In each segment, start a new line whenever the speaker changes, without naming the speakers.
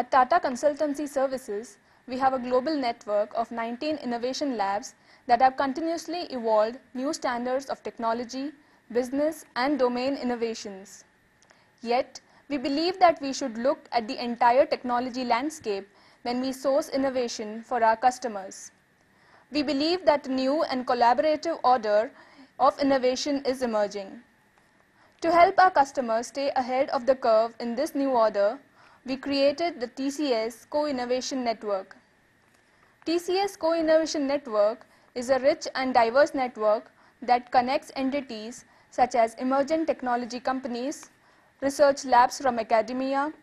At Tata Consultancy Services, we have a global network of 19 innovation labs that have continuously evolved new standards of technology, business, and domain innovations. Yet, we believe that we should look at the entire technology landscape when we source innovation for our customers. We believe that a new and collaborative order of innovation is emerging. To help our customers stay ahead of the curve in this new order, we created the TCS Co-Innovation Network. TCS Co-Innovation Network is a rich and diverse network that connects entities such as emerging technology companies, research labs from academia,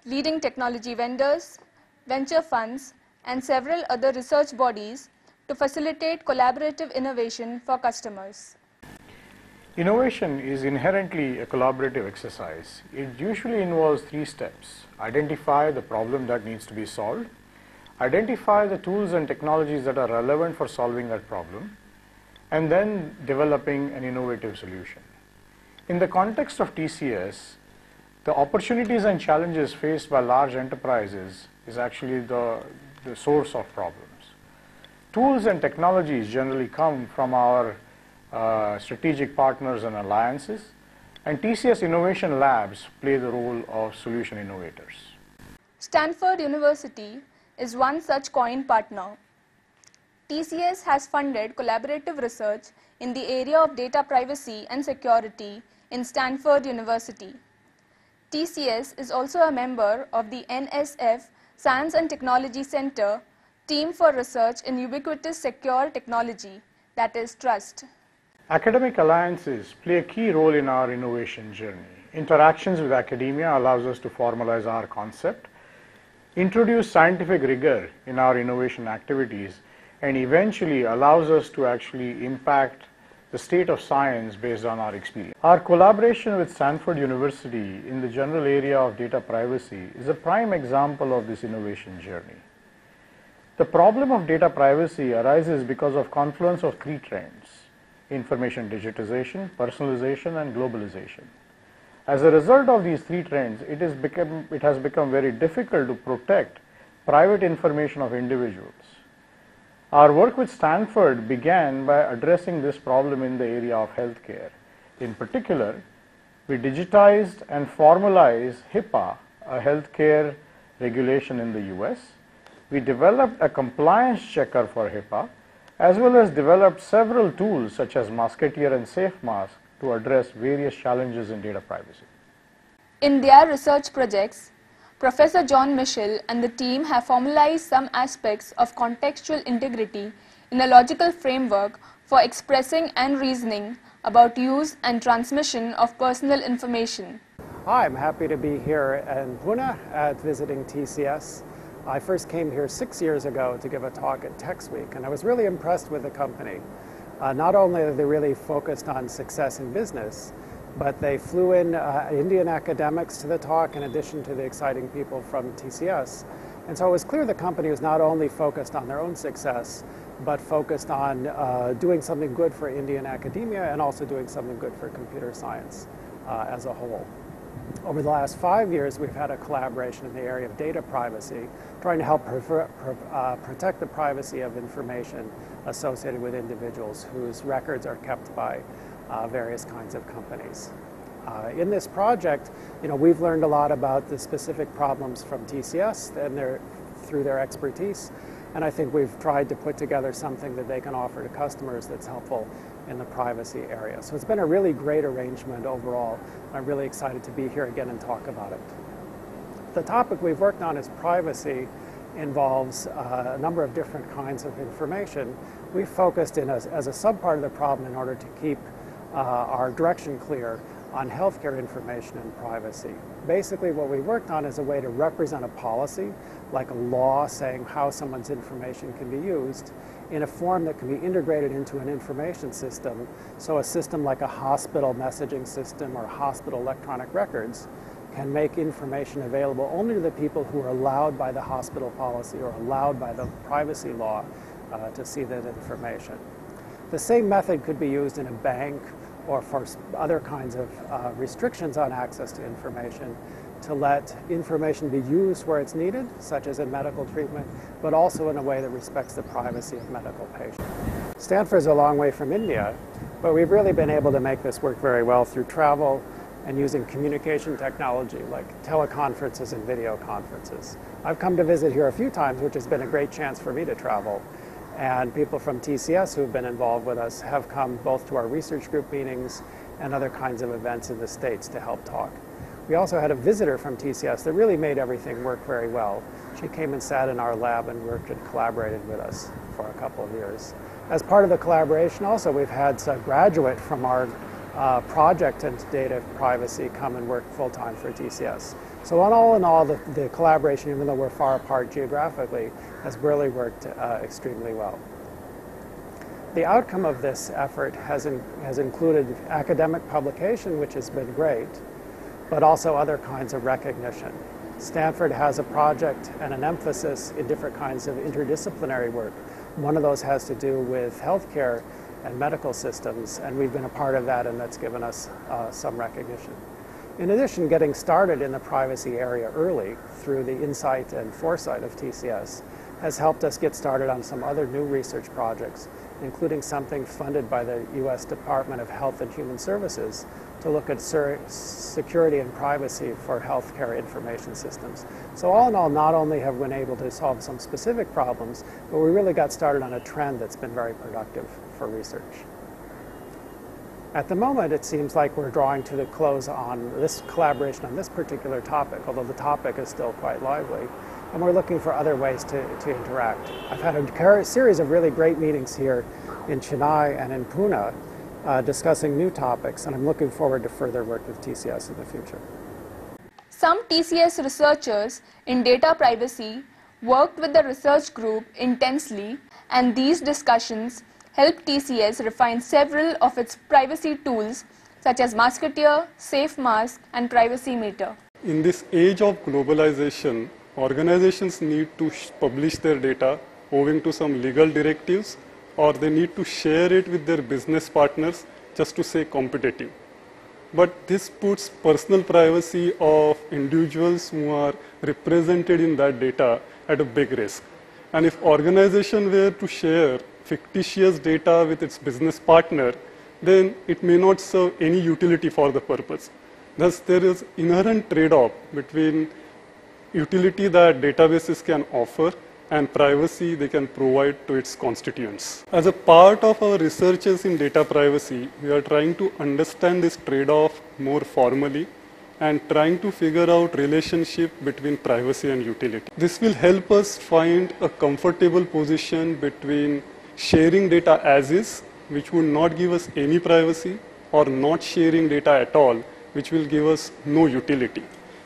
leading technology vendors, venture funds, and several other research bodies to facilitate collaborative innovation for customers.
Innovation is inherently a collaborative exercise. It usually involves 3 steps. Identify the problem that needs to be solved, identify the tools and technologies that are relevant for solving that problem, and then developing an innovative solution. In the context of TCS, the opportunities and challenges faced by large enterprises is actually the source of problems. Tools and technologies generally come from our strategic partners and alliances, and TCS Innovation Labs play the role of solution innovators.
Stanford University is one such COIN partner. TCS has funded collaborative research in the area of data privacy and security in Stanford University. TCS is also a member of the NSF Science and Technology Center Team for Research in Ubiquitous Secure Technology, that is TRUST.
Academic alliances play a key role in our innovation journey. Interactions with academia allows us to formalize our concept, introduce scientific rigor in our innovation activities, and eventually allows us to actually impact the state of science based on our experience. Our collaboration with Stanford University in the general area of data privacy is a prime example of this innovation journey. The problem of data privacy arises because of confluence of 3 trends: information digitization, personalization, and globalization. As a result of these 3 trends, it has become very difficult to protect private information of individuals. Our work with Stanford began by addressing this problem in the area of healthcare. In particular, we digitized and formalized HIPAA, a healthcare regulation in the US. We developed a compliance checker for HIPAA, as well as developed several tools such as Musketeer and SafeMask to address various challenges in data privacy.
In their research projects, Professor John Michell and the team have formalized some aspects of contextual integrity in a logical framework for expressing and reasoning about use and transmission of personal information.
Hi, I'm happy to be here in Pune at visiting TCS. I first came here 6 years ago to give a talk at Techs Week, and I was really impressed with the company. Not only are they really focused on success in business, but they flew in Indian academics to the talk in addition to the exciting people from TCS. And so it was clear the company was not only focused on their own success, but focused on doing something good for Indian academia and also doing something good for computer science as a whole. Over the last 5 years, we've had a collaboration in the area of data privacy, trying to help protect the privacy of information associated with individuals whose records are kept by various kinds of companies. In this project, we've learned a lot about the specific problems from TCS and through their expertise, and I think we've tried to put together something that they can offer to customers that's helpful in the privacy area. So it's been a really great arrangement overall. I'm really excited to be here again and talk about it. The topic we've worked on is privacy. Involves a number of different kinds of information. We've focused in as a subpart of the problem in order to keep our direction clear on healthcare information and privacy. Basically, what we worked on is a way to represent a policy, like a law saying how someone's information can be used, in a form that can be integrated into an information system. So a system like a hospital messaging system or hospital electronic records can make information available only to the people who are allowed by the hospital policy or allowed by the privacy law to see that information. The same method could be used in a bank or for other kinds of restrictions on access to information to let information be used where it's needed, such as in medical treatment, but also in a way that respects the privacy of medical patients. Stanford's a long way from India, but we've really been able to make this work very well through travel and using communication technology like teleconferences and video conferences. I've come to visit here a few times, which has been a great chance for me to travel. And people from TCS who have been involved with us have come both to our research group meetings and other kinds of events in the States to help talk. We also had a visitor from TCS that really made everything work very well. She came and sat in our lab and worked and collaborated with us for a couple of years. As part of the collaboration also, we've had a graduate from our project and data privacy come and work full-time for TCS. So all in all, the collaboration, even though we're far apart geographically, has really worked extremely well. The outcome of this effort has included academic publication, which has been great, but also other kinds of recognition. Stanford has a project and an emphasis in different kinds of interdisciplinary work. One of those has to do with healthcare and medical systems, and we've been a part of that, and that's given us some recognition. In addition, getting started in the privacy area early through the insight and foresight of TCS has helped us get started on some other new research projects, including something funded by the U.S. Department of Health and Human Services to look at security and privacy for healthcare information systems. So all in all, not only have we been able to solve some specific problems, but we really got started on a trend that's been very productive for research. At the moment, it seems like we're drawing to the close on this collaboration on this particular topic, although the topic is still quite lively, and we're looking for other ways to interact. I've had a series of really great meetings here in Chennai and in Pune discussing new topics, and I'm looking forward to further work with TCS in the future.
Some TCS researchers in data privacy worked with the research group intensely, and these discussions helped TCS refine several of its privacy tools such as Musketeer, SafeMask, and Privacy Meter.
In this age of globalization, organizations need to publish their data owing to some legal directives, or they need to share it with their business partners just to stay competitive. But this puts personal privacy of individuals who are represented in that data at a big risk. And if organization were to share fictitious data with its business partner, then it may not serve any utility for the purpose. Thus, there is inherent trade-off between utility that databases can offer and privacy they can provide to its constituents. As a part of our researches in data privacy, we are trying to understand this trade-off more formally and trying to figure out relationship between privacy and utility. This will help us find a comfortable position between sharing data as is, which would not give us any privacy, or not sharing data at all, which will give us no utility.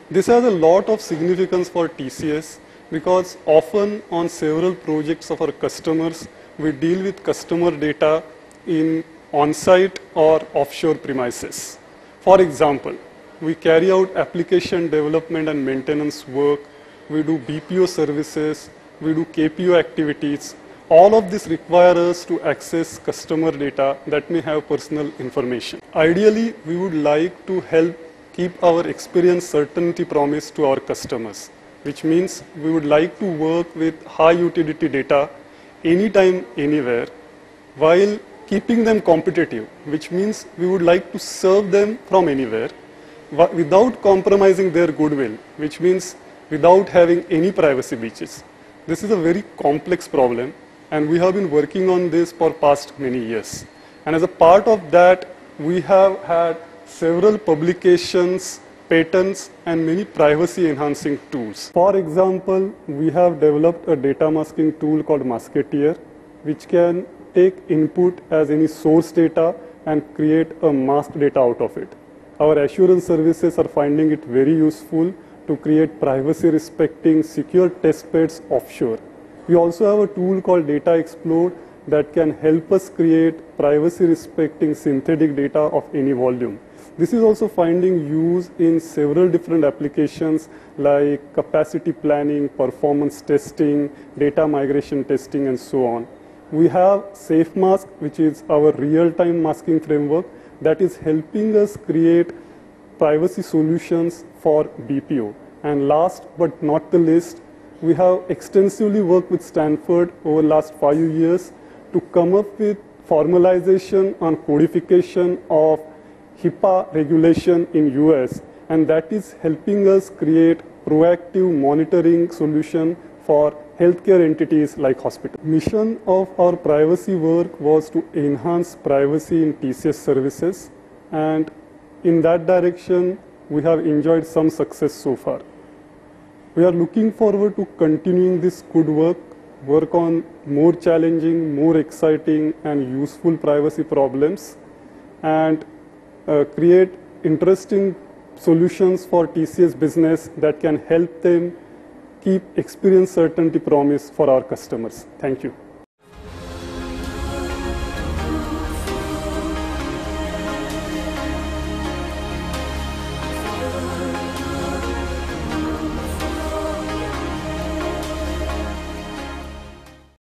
This has a lot of significance for TCS because often on several projects of our customers, we deal with customer data in on-site or offshore premises. For example, we carry out application development and maintenance work, we do BPO services, we do KPO activities. All of this requires us to access customer data that may have personal information. Ideally, we would like to help keep our experience certainty promise to our customers, which means we would like to work with high utility data anytime, anywhere, while keeping them competitive, which means we would like to serve them from anywhere without compromising their goodwill, which means without having any privacy breaches. This is a very complex problem, and we have been working on this for past many years. And as a part of that, we have had several publications, patents, and many privacy enhancing tools. For example, we have developed a data masking tool called Musketeer, which can take input as any source data and create a masked data out of it. Our assurance services are finding it very useful to create privacy respecting secure test beds offshore. We also have a tool called Data Explode that can help us create privacy respecting synthetic data of any volume. This is also finding use in several different applications like capacity planning, performance testing, data migration testing, and so on. We have SafeMask, which is our real-time masking framework that is helping us create privacy solutions for BPO. And last but not the least, we have extensively worked with Stanford over the last 5 years to come up with formalization and codification of HIPAA regulation in US, and that is helping us create proactive monitoring solution for healthcare entities like hospitals. Mission of our privacy work was to enhance privacy in TCS services, and in that direction, we have enjoyed some success so far. We are looking forward to continuing this good work on more challenging, more exciting, and useful privacy problems, and create interesting solutions for TCS business that can help them keep experience certainty promise for our customers. Thank you.